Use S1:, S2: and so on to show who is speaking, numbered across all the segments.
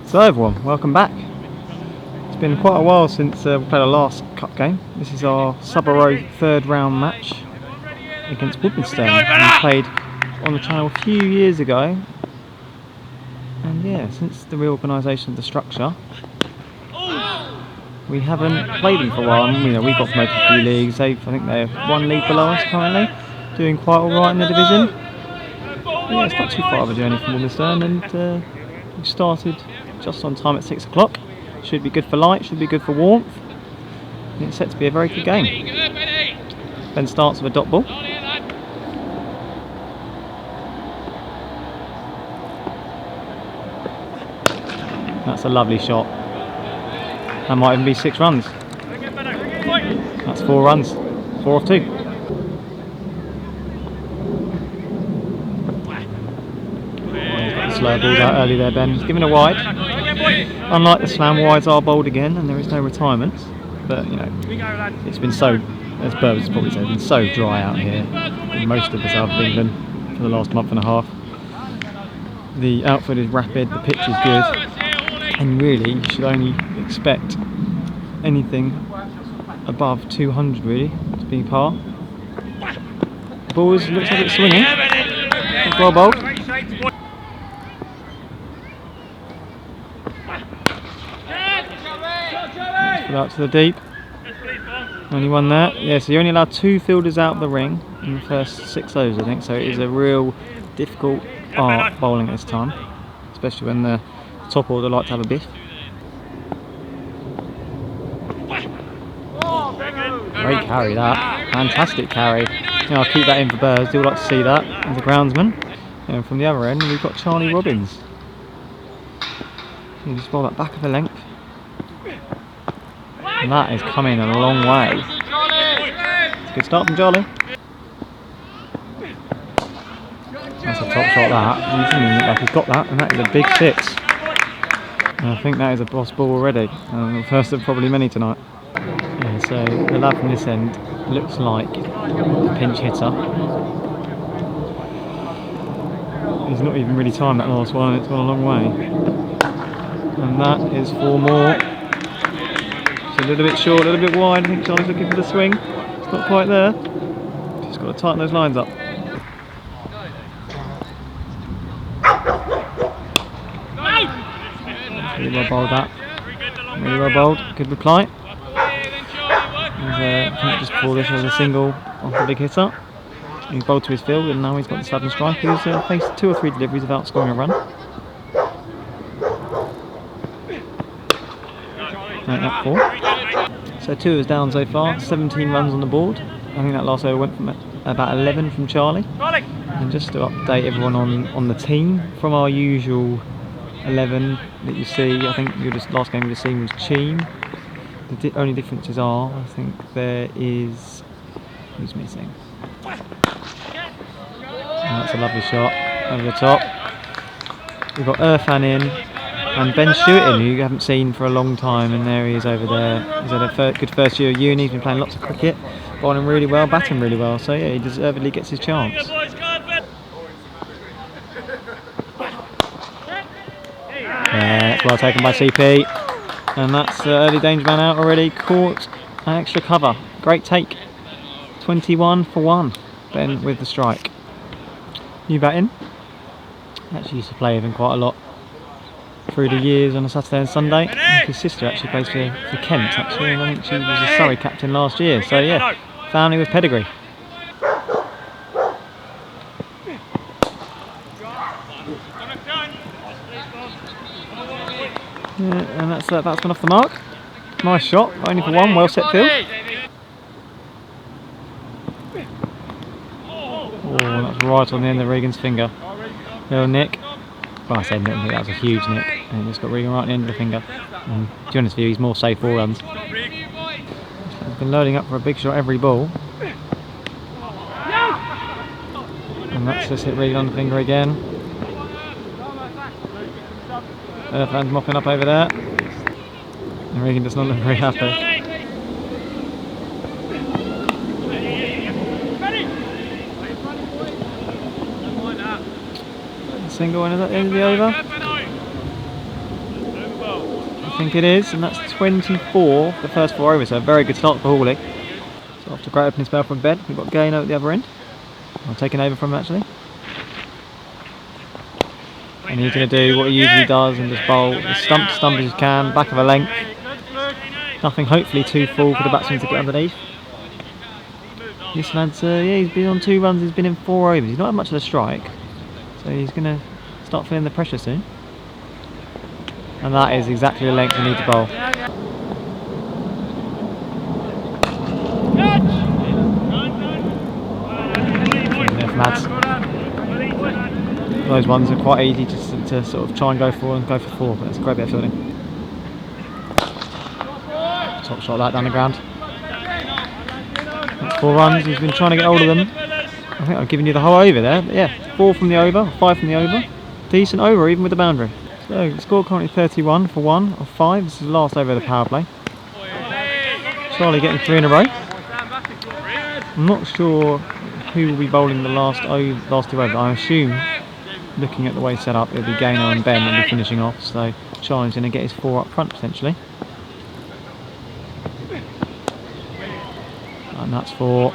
S1: So everyone, welcome back. It's been quite a while since we played our last cup game. This is our sub-row third round match against Woodmansterne. We played on the channel a few years ago, and yeah, since the reorganisation of the structure, we haven't played them for a while. You know, we got promoted a few leagues. I think they're one league below us currently, doing quite alright in the division. Yeah, it's not too far of a journey from Woodmansterne, and we started just on time at 6 o'clock. Should be good for light, should be good for warmth. And it's set to be a very good game. Ben starts with a dot ball. That's a lovely shot. That might even be 6 runs. That's 4 runs. 4 off 2. Slow balls out early there, Ben. He's given a wide. Unlike the slam, wides are bowled again, and there is no retirements. But you know, it's been so, as Burbs probably said, it's been so dry out here in most of the south of England for the last month and a half. The outfield is rapid, the pitch is good, and really you should only expect anything above 200 really to be par. The ball looks like it's swinging. It's well bowled. Out to the deep. Only one there. Yeah, so you're only allowed 2 fielders out of the ring in the first 6 overs, I think. So it is a real difficult art bowling at this time, especially when the top order like to have a biff. Great carry that. Fantastic carry. Yeah, I'll keep that in for Burrs. Do like to see that as a groundsman. And from the other end, we've got Charlie Robbins. You just bowl that back of the length. And that is coming a long way. Good start from Charlie. That's a top shot that. He doesn't even look like he's got that, and that is a big 6. And I think that is a boss ball already. The first of probably many tonight. Yeah, so the lad from this end looks like a pinch hitter. He's not even really timed that last one, it's gone a long way. And that is 4 more. A little bit short, a little bit wide. I think Charlie's looking for the swing. It's not quite there. Just got to tighten those lines up. Really well bowled that. Really well bowled. Good reply. I think just before this was a single off the big hitter. He's bowled to his field, and now he's got the sudden strike. He's faced 2 or 3 deliveries without scoring a run. Make that 4. So 2 is down so far, 17 runs on the board. I think that last over went from about 11 from Charlie. And just to update everyone on the team, from our usual 11 that you see, I think last game you've seen was Cheam. The only differences are, I think there is, who's missing? And that's a lovely shot over the top. We've got Irfan in. And Ben Stewart, who you haven't seen for a long time, and there he is over there. He's had a good first year of uni, he's been playing lots of cricket, bowling really well, batting really well, so yeah, he deservedly gets his chance. Yeah, that's well taken by CP, and that's early danger man out already, caught an extra cover. Great take, 21 for 1, Ben with the strike. New batting, actually used to play with him quite a lot through the years on a Saturday and Sunday. His sister actually plays for Kent actually, and I think she was a Surrey captain last year, so yeah, family with pedigree. Yeah, and that's one off the mark. Nice shot, only for 1, well set field. Oh, that's right on the end of Regan's finger. Little nick. Well, I said nick, I think that was a huge nick, and it's got Regan right at the end of the finger. And to be honest with you, he's more safe 4 runs. He's been loading up for a big shot every ball. And that's just hit Regan on the finger again. Irfan's mopping up over there. And Regan does not look very happy. Single, and is that the end of the over? think it is, and that's 24 for the first 4 overs, so a very good start for Horley. So after a great opening spell from Ben, we've got Gaino at the other end. I'm taking over from him actually. And he's going to do what he usually does and just bowl as stump to stump as he can, back of a length. Nothing hopefully too full for the batsman to get underneath. This lad's, yeah, he's been on 2 runs, he's been in 4 overs. He's not had much of a strike, so he's going to start feeling the pressure soon. And that is exactly the length we need to bowl. Mads. Those ones are quite easy to sort of try and go for 4, but it's a great bit of fielding. Top shot that down the ground. That's 4 runs, he's been trying to get hold of them. I think I've given you the whole over there, but yeah, 4 from the over, 5 from the over. Decent over even with the boundary. So the score currently 31 for 1 of 5, this is the last over of the power play. Charlie getting 3 in a row. I'm not sure who will be bowling the last 2 overs. I assume, looking at the way it's set up, it'll be Gaino and Ben that will be finishing off, so Charlie's going to get his 4 up front potentially. And that's 4.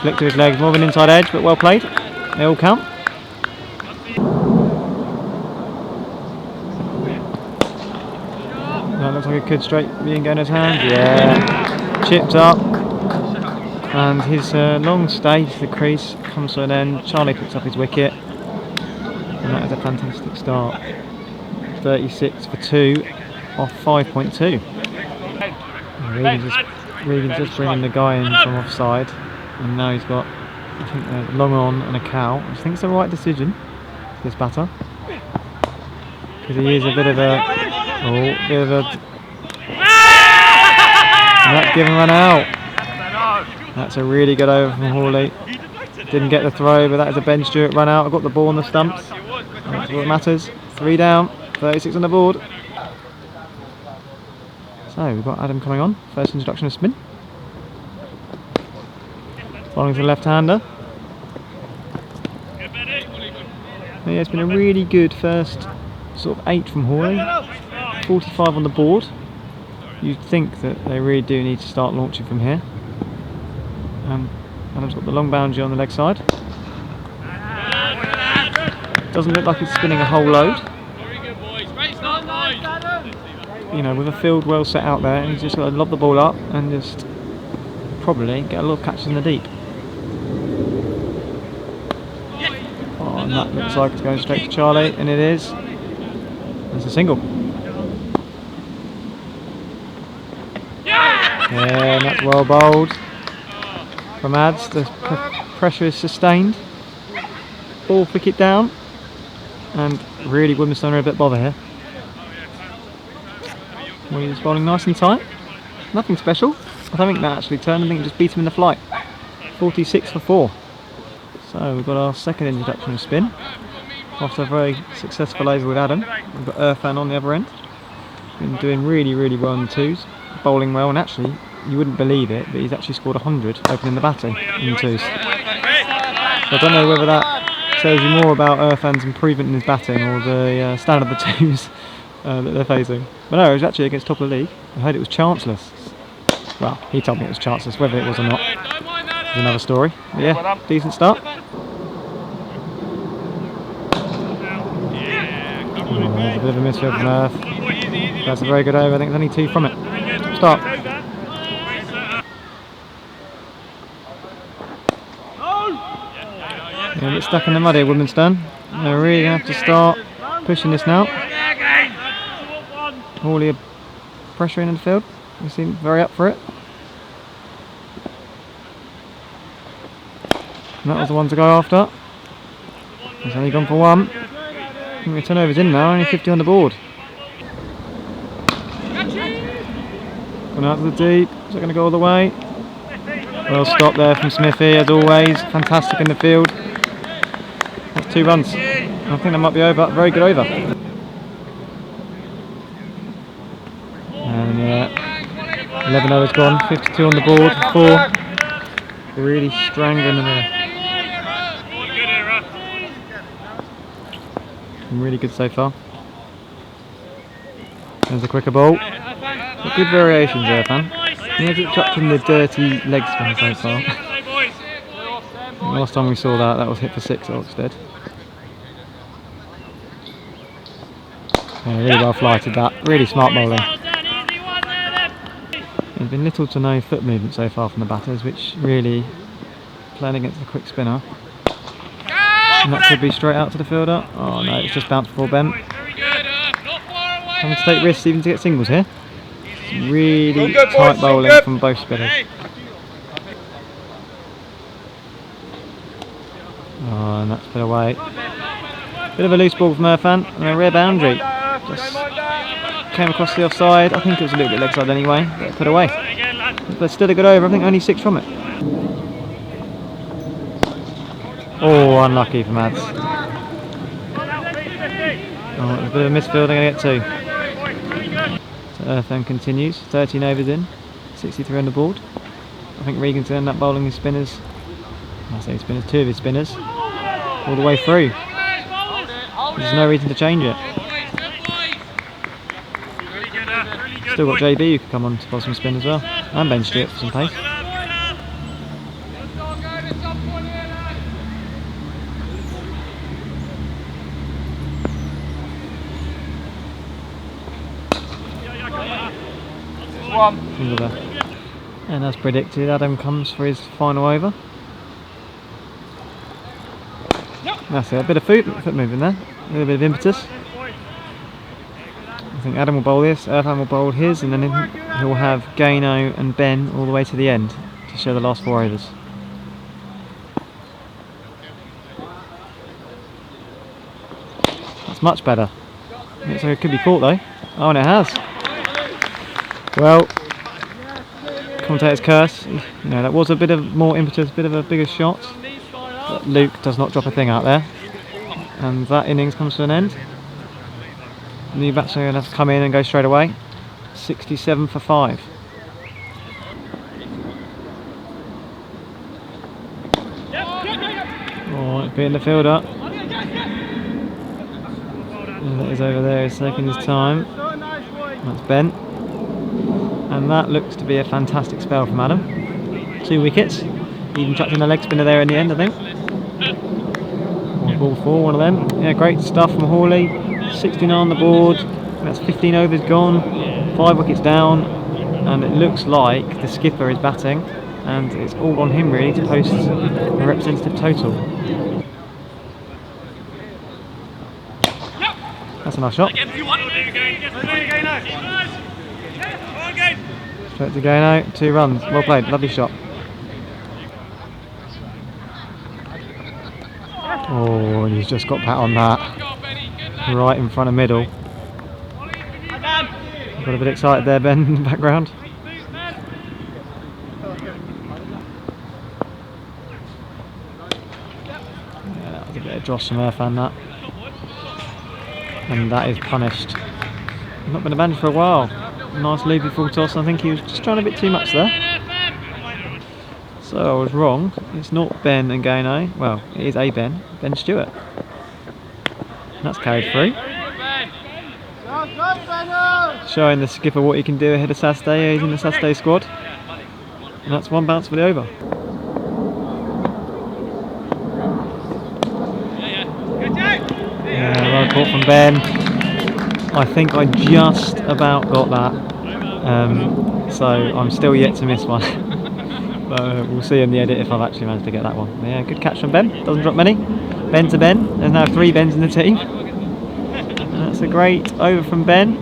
S1: Flick to his legs, more of an inside edge, but well played. They all count. That looks like it could straight be in Gaino's hand. Yeah, chipped up. And his long stay to the crease comes to an end. Charlie picks up his wicket, and that is a fantastic start. 36 for 2 off 5.2. Regan's just bringing the guy in from offside, and now he's got, I think, a long on and a cow. I think it's the right decision, this batter, because he is a bit of a, and that's given run out. That's a really good over from Horley. Didn't get the throw, but that is a Ben Stewart run out. I got the ball on the stumps. That's what matters. 3 down, 36 on the board. So we've got Adam coming on. First introduction of spin. Bowling to the left-hander. Yeah, it's been a really good first sort of 8 from Horley. 45 on the board. You'd think that they really do need to start launching from here. Adam's got the long boundary on the leg side. Doesn't look like he's spinning a whole load. You know, with a field well set out there, he's just got to lob the ball up and just probably get a lot of catches in the deep. Oh, and that looks like it's going straight to Charlie, and it is. It's a single. Yeah, and that's well bowled from Ads. The pressure is sustained. 4th wicket down, and really Woodmansterne are a bit bother here. He's bowling nice and tight. Nothing special. I don't think that actually turned. I think it just beat him in the flight. 46 for 4. So we've got our second introduction of spin. After a very successful over with Adam, we've got Irfan on the other end. Been doing really well in the 2s. Bowling well, and actually, you wouldn't believe it, but he's actually scored 100 opening the batting in the 2s. So I don't know whether that tells you more about Irfan's improvement in his batting or the standard of the 2s that they're facing. But no, it was actually against top of the league. I heard it was chanceless. Well, he told me it was chanceless, whether it was or not is another story. But yeah, decent start. Oh, there's a bit of a misfield from Earth. That's a very good over. I think there's only 2 from it. Start. Yeah, a bit stuck in the mud here, Woodmansterne. They're really going to have to start pushing this now. Horley pressuring in the field. They seem very up for it. And that was the one to go after. He's only gone for 1. I think the turnover's in now, only 50 on the board. Gone out to the deep. Is that going to go all the way? Well stopped there from Smithy, as always. Fantastic in the field. That's 2 runs. I think that might be over. Very good over. And 11 overs gone. 52 on the board. 4. Really strangling them there. Been really good so far. There's a quicker ball. But good variations there, fan. He hasn't chucked in the dirty leg spin so far. Last time we saw that was hit for 6 at Oxted. Yeah, really well flighted that. Really smart bowling. There's been little to no foot movement so far from the batters, which really playing against the quick spinner. And that could be straight out to the fielder. Oh no, it's just bounced before Ben. Having to take risks even to get singles here. Really tight bowling from both spinners. Oh, and that's put away. Bit of a loose ball from Irfan and a rear boundary. Just came across the offside. I think it was a little bit leg side anyway, but put away. But still a good over. I think only 6 from it. Oh, unlucky for Mads. Oh, a bit of a misfield. I'm going to get 2. So Irfan continues. 13 overs in, 63 on the board. I think Regan's going to end up bowling his spinners. I say spinners, 2 of his spinners, all the way through. There's no reason to change it. Still got JB who could come on to bowl some spin as well, and Ben Stewart for some pace. Single there. And as predicted, Adam comes for his final over. That's it, a bit of foot movement there, a little bit of impetus. I think Adam will bowl this, Irfan will bowl his, and then he'll have Gaino and Ben all the way to the end to show the last 4 overs. That's much better. Looks like it could be caught though. Oh, and it has. Well, commentator's curse. You know, that was a bit of more impetus, a bit of a bigger shot. But Luke does not drop a thing out there. And that innings comes to an end. New batsmen are going to have to come in and go straight away. 67 for 5. Oh, it's beating the fielder. And that is over there, he's taking his time. That's Ben. And that looks to be a fantastic spell from Adam. 2 wickets. Even chucked in a leg spinner there in the end, I think. Ball 4, one of them. Yeah, great stuff from Horley. 69 on the board. That's 15 overs gone. 5 wickets down. And it looks like the skipper is batting. And it's all on him really to post a representative total. That's a nice shot. Straight to Gaino. 2 runs. Well played. Lovely shot. Oh, and he's just got Pat on that. Right in front of middle. Got a bit excited there, Ben, in the background. Yeah, that was a bit of dross from Irfan, that. And that is punished. He's not been abandoned for a while. Nice loopy full toss. I think he was just trying a bit too much there. So I was wrong. It's not Ben and Gaino. Well, it is a Ben Stewart. And that's carried through. Showing the skipper what he can do ahead of Saturday. He's in the Saturday squad. And that's 1 bounce for the over. Yeah, well caught from Ben. I think I just about got that. So I'm still yet to miss one. We'll see in the edit if I've actually managed to get that one. Yeah, good catch from Ben. Doesn't drop many. Ben to Ben. There's now 3 Bens in the team. And that's a great over from Ben.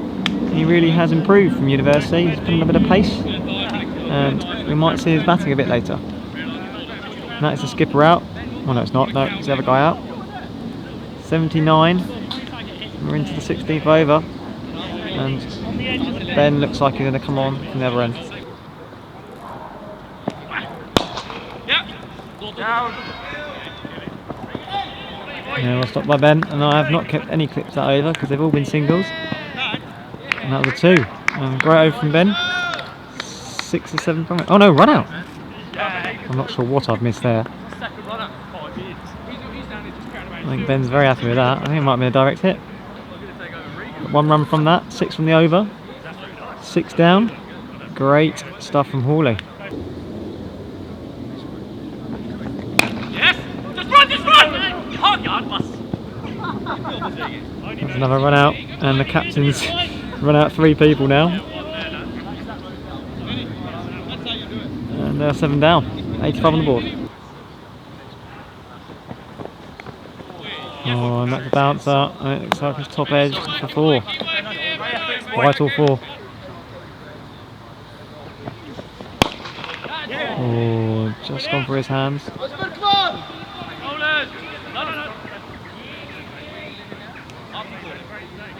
S1: He really has improved from university. He's putting a bit of pace. And we might see his batting a bit later. And that is the skipper out. Oh no, it's not. No, it's the other guy out. 79. We're into the 16th over. And Ben looks like he's going to come on from the other end. Yeah, well stopped by Ben, and I have not kept any clips that over because they've all been singles. And that was a 2. Great over from Ben. 6 or 7 from it. Oh no, run out! I'm not sure what I've missed there. I think Ben's very happy with that. I think it might be a direct hit. 1 run from that, 6 from the over. 6 down. Great stuff from Horley.
S2: Yes! Just run! Just run! Hard yard bus.
S1: That's another run out, and the captain's run out 3 people now. And they're 7 down. 85 on the board. Oh, and that's a bouncer, and it looks like it's top edge for 4. Vital 4. Oh, just gone for his hands.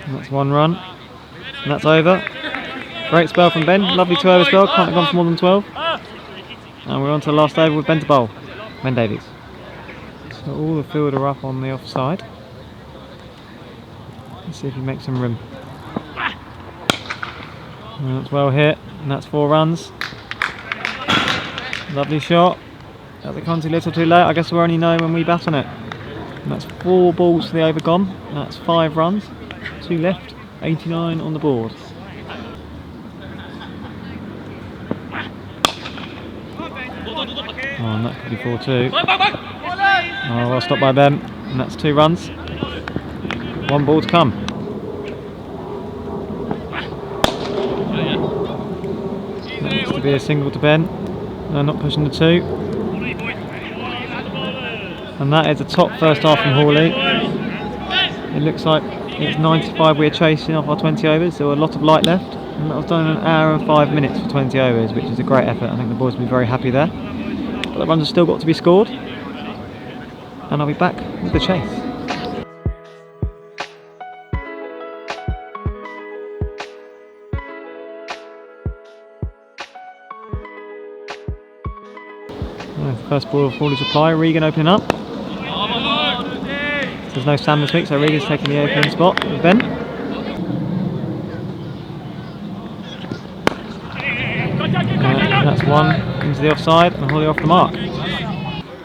S1: And that's 1 run. And that's over. Great spell from Ben. Lovely 2 over spell. Can't have gone for more than 12. And we're on to the last over with Ben to bowl. Ben Davies. So all the field are up on the offside. Let's see if he makes some room. And that's well hit. And that's 4 runs. Lovely shot. That's a little too late. I guess we'll only know when we bat on it. And that's 4 balls for the over gone. And that's 5 runs. 2 left. 89 on the board. Oh, and that could be 4-2. Oh, well stopped by Ben. And that's 2 runs. 1 ball to come. That needs to be a single to Ben. No, not pushing the 2. And that is a top first half from Horley. It looks like it's 95 we're chasing off our 20 overs. There were a lot of light left. And that was done in 1 hour and 5 minutes for 20 overs, which is a great effort. I think the boys will be very happy there. But the runs have still got to be scored. And I'll be back with the chase. First ball of Horley's reply, Regan opening up. There's no Sam this week, so Regan's taking the opening spot with Ben. And that's 1 into the offside and Horley off the mark.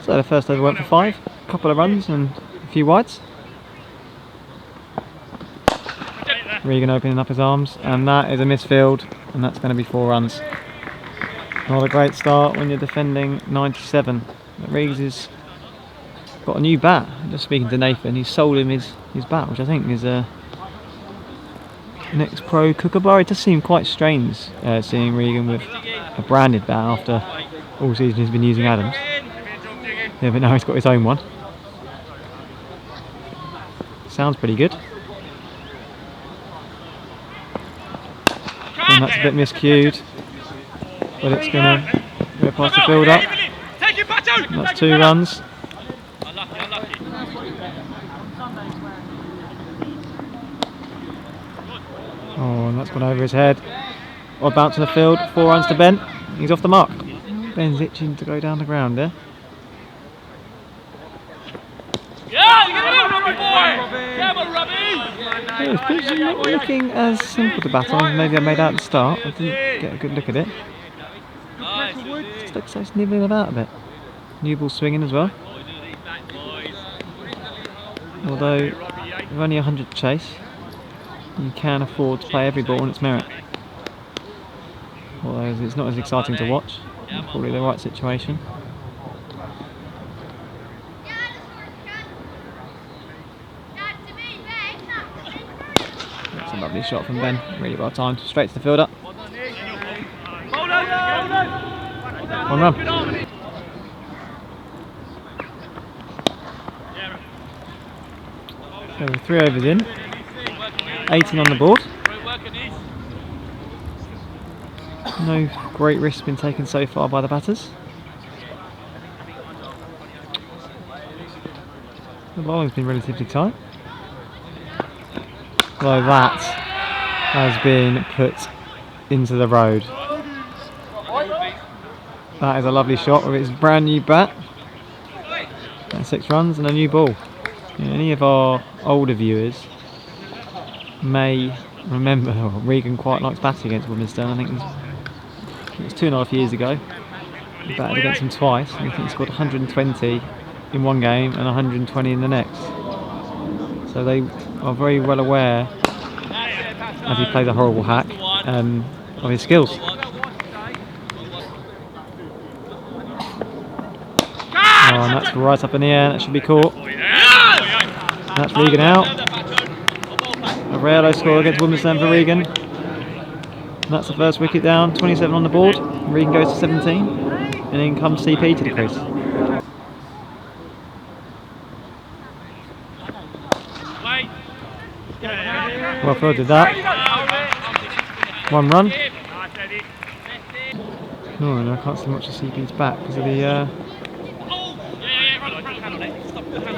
S1: So the first over went for 5, a couple of runs and a few wides. Regan opening up his arms, and that is a misfield, and that's going to be 4 runs. Not a great start when you're defending 97. Reeves has got a new bat. Just speaking to Nathan, he's sold him his bat, which I think is an ex-pro Kookaburra. It does seem quite strange seeing Regan with a branded bat after all season he's been using Adams. Yeah, but now he's got his own one. Sounds pretty good. And that's a bit miscued. But it's going to go past the build up. That's 2 runs. Oh, and that's gone over his head. Odd bounce in the field. 4 runs to Ben. He's off the mark. Ben's itching to go down the ground there. Yeah, his pitch is not looking as simple to bat on. Maybe I made out at the start. I didn't get a good look at it. It looks like it's nibbling about a bit. New ball swinging as well. Although with only 100 to chase, you can afford to play every ball on its merit. Although it's not as exciting to watch. Probably the right situation. That's a lovely shot from Ben. Really well timed. Straight to the fielder. 1 run. So we're 3 overs in. 18 on the board. No great risk been taken so far by the batters. The bowling's been relatively tight. Though that has been put into the road. That is a lovely shot with his brand new bat. That's 6 runs and a new ball. Any of our older viewers may remember Regan quite likes batting against Woodmansterne. I think it was 2.5 years ago. He batted against them twice, and I think he scored 120 in one game and 120 in the next. So they are very well aware, as he plays a horrible hack, of his skills. Oh, and that's right up in the air, that should be caught. That's Regan out. A rare low score against Woodmansterne for Regan. And that's the first wicket down, 27 on the board. Regan goes to 17, and in comes CP to the crease. Well, Phil did that. 1 run. Oh, and I can't see much of CP's back because of the.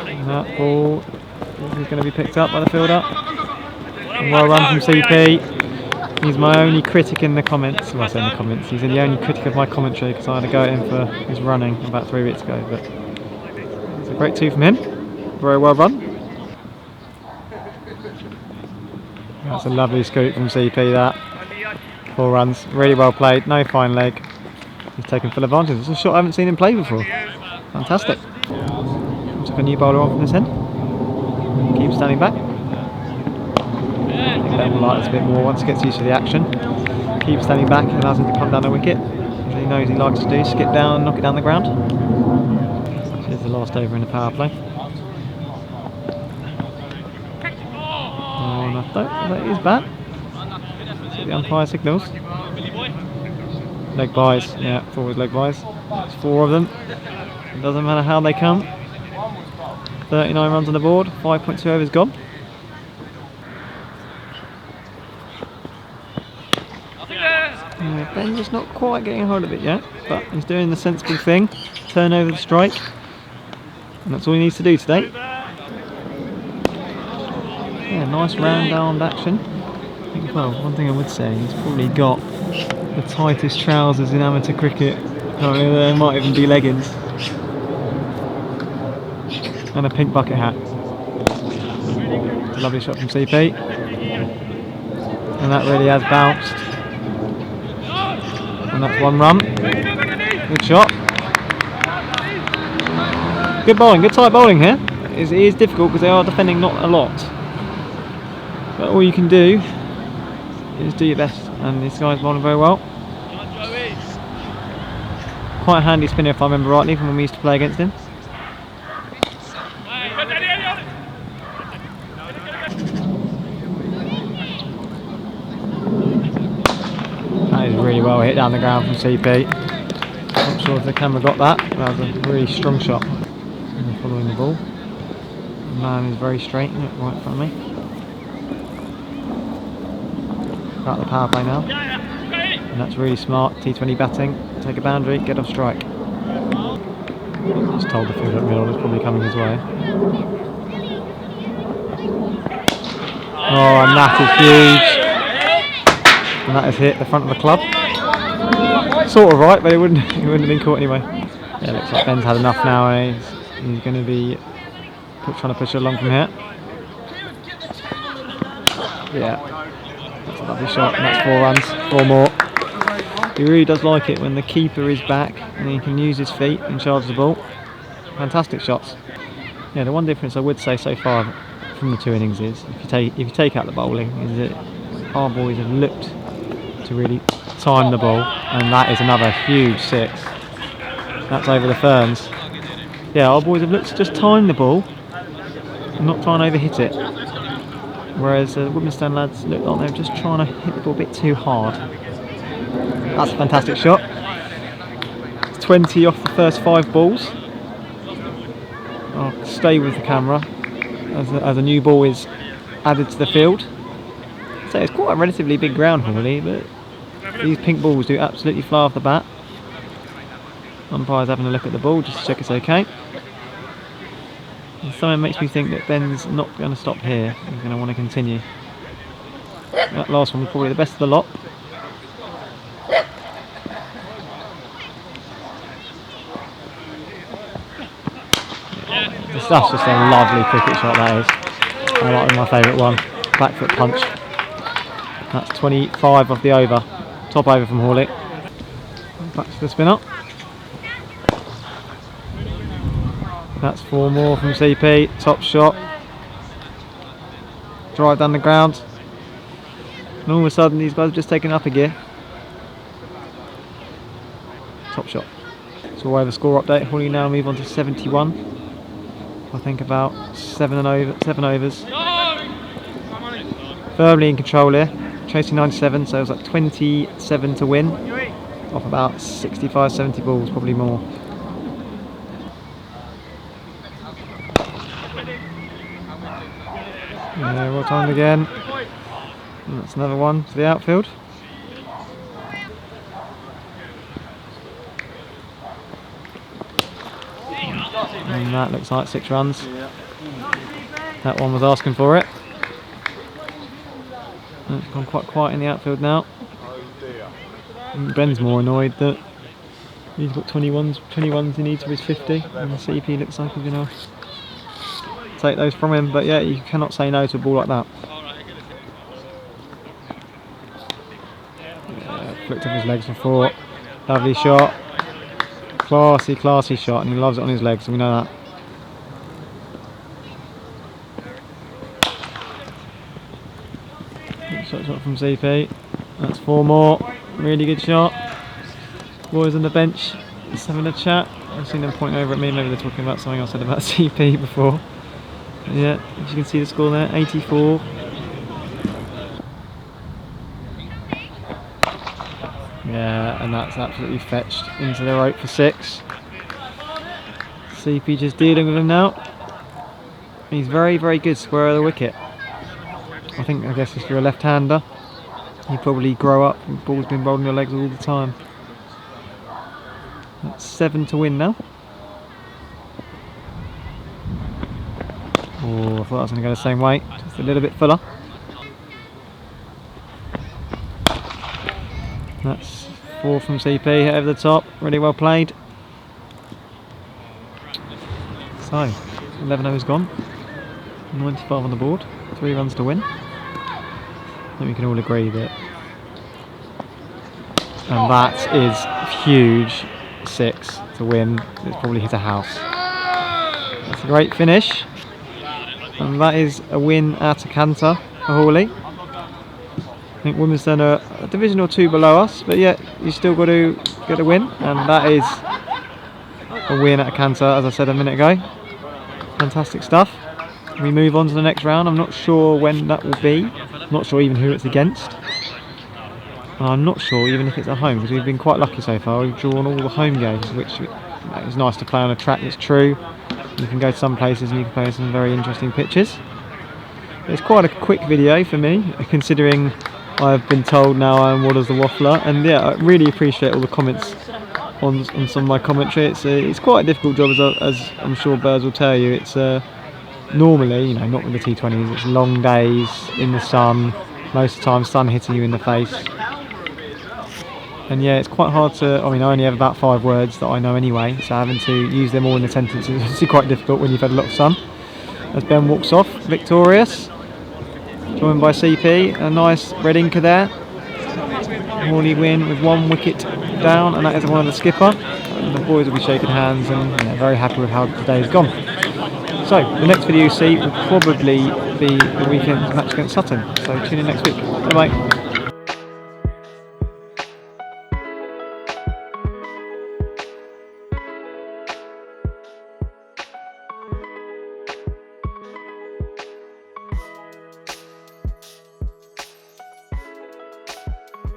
S1: And that ball is going to be picked up by the fielder. And well run from CP. He's my only critic in the comments. Well, I say in the comments. He's the only critic of my commentary because I had to go at him for his running about 3 weeks ago. But it's a great 2 from him. Very well run. That's a lovely scoop from CP. That 4 runs, really well played. No fine leg. He's taken full advantage. It's a shot I haven't seen him play before. Fantastic. Took a new bowler on from this end. Keeps standing back. I think Ben will like this a bit more once he gets used to the action. Keeps standing back, allows him to come down the wicket, which he knows he likes to do, skip down and knock it down the ground. This is the last over in the power play. Oh, no, that is bat. See the umpire signals. Leg buys, yeah, forward leg buys. There's 4 of them. It doesn't matter how they come. 39 runs on the board, 5.2 overs gone. Ben's just not quite getting a hold of it yet, but he's doing the sensible thing, turn over the strike, and that's all he needs to do today. Yeah, nice round-armed action. Well, one thing I would say, he's probably got the tightest trousers in amateur cricket. There might even be leggings. And a pink bucket hat. Lovely shot from CP. And that really has bounced. And that's 1 run. Good shot. Good bowling, good tight bowling here. It is difficult because they are defending not a lot. But all you can do is do your best. And this guy's bowling very well. Quite a handy spinner if I remember rightly from when we used to play against him. That is really well hit down the ground from CP. Not sure if the camera got that, but that was a really strong shot. And following the ball. The man is very straight and right in front of me. Out the power play now. And that's really smart. T20 batting. Take a boundary, get off strike. Just told the fielder at middle is probably coming his way. Oh, and that is huge. And that has hit the front of the club. Sort of right, but it wouldn't have been caught anyway. Yeah, looks like Ben's had enough now, and he's going to be trying to push it along from here. Yeah, that's a lovely shot, and that's 4 runs, 4 more. He really does like it when the keeper is back and he can use his feet and charge the ball. Fantastic shots. Yeah, the one difference I would say so far from the 2 innings is if you take out the bowling, is that our boys have looked to really time the ball, and that is another huge 6. That's over the ferns. Yeah, our boys have looked to just time the ball and not try and overhit it. Whereas the Woodmansterne lads look like they're just trying to hit the ball a bit too hard. That's a fantastic shot. It's 20 off the first 5 balls. I'll stay with the camera as a new ball is added to the field. So it's quite a relatively big ground, Horley, but these pink balls do absolutely fly off the bat. Umpire's having a look at the ball just to check it's okay. And something makes me think that Ben's not going to stop here. He's going to want to continue. That last one was probably the best of the lot. That's just a lovely cricket shot, that is. I like my favourite one. Back foot punch. That's 25 of the over. Top over from Horley. Back to the spin up. That's 4 more from CP. Top shot. Drive down the ground. And all of a sudden these guys have just taken up a gear. top shot. So we'll have a score update. Horley now move on to 71. I think about 7 overs. Firmly in control here, chasing 97, so it was like 27 to win, off about 65, 70 balls, probably more. Yeah, well timed again. And that's another one to the outfield. And that looks like 6 runs. That one was asking for it. And it's gone quite quiet in the outfield now. And Ben's more annoyed that he's got 21s he needs for his 50, and the CP looks like he's going to take those from him. But yeah, you cannot say no to a ball like that. Yeah, flicked off his legs before. Lovely shot. Classy shot, and he loves it on his legs, so we know that. Shot from CP. That's 4 more. Really good shot. Boys on the bench just having a chat. I've seen them pointing over at me. Maybe they're talking about something I said about CP before. But yeah, as you can see the score there, 84. Yeah, and that's absolutely fetched into the rope for 6. CP just dealing with him now. He's very good square of the wicket. I guess if you're a left-hander, you probably grow up and the ball's been rolling your legs all the time. That's 7 to win now. Oh, I thought I was going to go the same way, just a little bit fuller. That's 4 from CP, hit over the top, really well played. So, 11 overs gone, 95 on the board, 3 runs to win. I think we can all agree that, and that is huge, 6 to win. It's probably hit a house. That's a great finish, and that is a win at a canter for Horley. I think Woodmansterne are a division or 2 below us, but yet you still got to get a win, and that is a win at a canter, as I said a minute ago. Fantastic stuff. We move on to the next round. I'm not sure when that will be. I'm not sure even who it's against. And I'm not sure even if it's at home, because we've been quite lucky so far. We've drawn all the home games, which is nice to play on a track that's true. You can go to some places and you can play some very interesting pitches. It's quite a quick video for me, considering I've been told now I'm Waddles the Waffler. And yeah, I really appreciate all the comments on some of my commentary. It's quite a difficult job, as I'm sure Birds will tell you. It's normally, you know, not with the T20s, it's long days in the sun, most of the time sun hitting you in the face. And yeah, it's quite hard to, I only have about 5 words that I know anyway, so having to use them all in a sentence is actually quite difficult when you've had a lot of sun. As Ben walks off, victorious, joined by CP, a nice red inker there. Horley win with 1 wicket down, and that is one of the skipper. And the boys will be shaking hands and very happy with how today's gone. So, the next video you see will probably be the weekend match against Sutton, so tune in next week. Bye bye.